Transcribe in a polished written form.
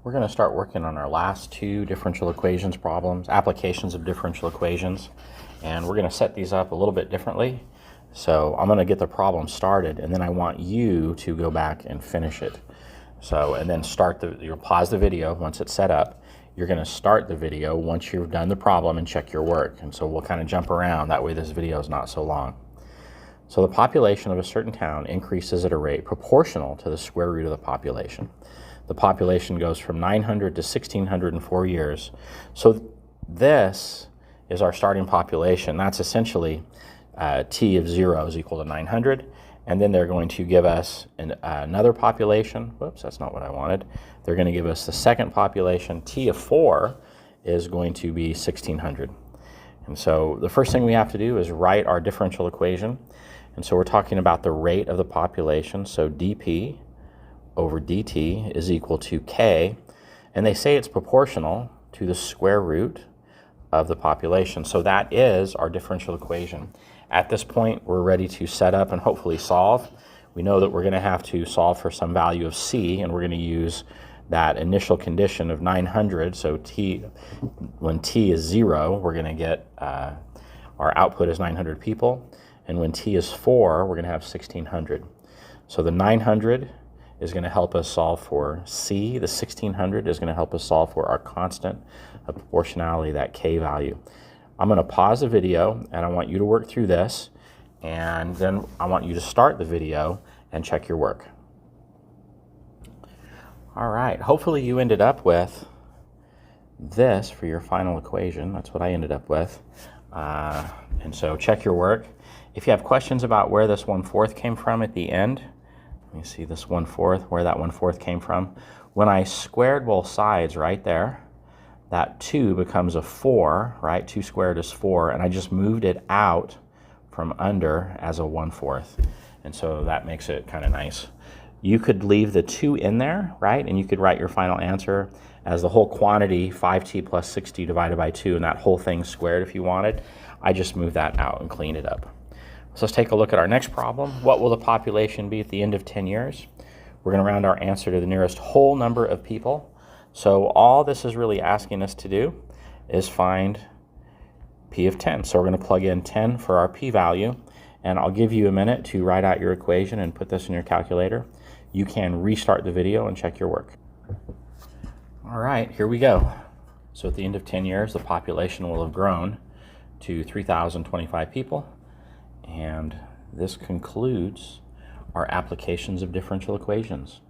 We're going to start working on our last two differential equations problems, applications of differential equations, and we're going to set these up a little bit differently. So I'm going to get the problem started, and then I want you to go back and finish it. So, and then you'll pause the video once it's set up. You're going to start the video once you've done the problem and check your work. And so we'll kind of jump around, that way this video is not so long. So the population of a certain town increases at a rate proportional to the square root of the population. The population goes from 900 to 1600 in 4 years. So this is our starting population. That's essentially t of 0 is equal to 900. And then they're going to give us another population. Whoops, that's not what I wanted. They're going to give us the second population. T of 4 is going to be 1600. And so the first thing we have to do is write our differential equation. And so we're talking about the rate of the population. So dp over dt is equal to k. And they say it's proportional to the square root of the population. So that is our differential equation. At this point, we're ready to set up and hopefully solve. We know that we're going to have to solve for some value of c, and we're going to use that initial condition of 900. So when t is 0, we're going to get our output is 900 people. And when t is 4, we're going to have 1600. So the 900 is going to help us solve for c. The 1600 is going to help us solve for our constant of proportionality, that k value. I'm going to pause the video, and I want you to work through this, and then I want you to start the video and check your work. All right, hopefully you ended up with this for your final equation. That's what I ended up with. And so check your work. If you have questions about where this 1/4 came from at the end, let me see this 1/4, where that 1/4 came from. When I squared both sides right there, that 2 becomes a 4, right? 2 squared is 4, and I just moved it out from under as a 1/4. And so that makes it kind of nice. You could leave the 2 in there, right? And you could write your final answer as the whole quantity, 5t plus 60 divided by 2, and that whole thing squared if you wanted. I just moved that out and cleaned it up. So let's take a look at our next problem. What will the population be at the end of 10 years? We're going to round our answer to the nearest whole number of people. So all this is really asking us to do is find p of 10. So we're going to plug in 10 for our p value, and I'll give you a minute to write out your equation and put this in your calculator. You can restart the video and check your work. All right, here we go. So at the end of 10 years, the population will have grown to 3,025 people, and this concludes our applications of differential equations.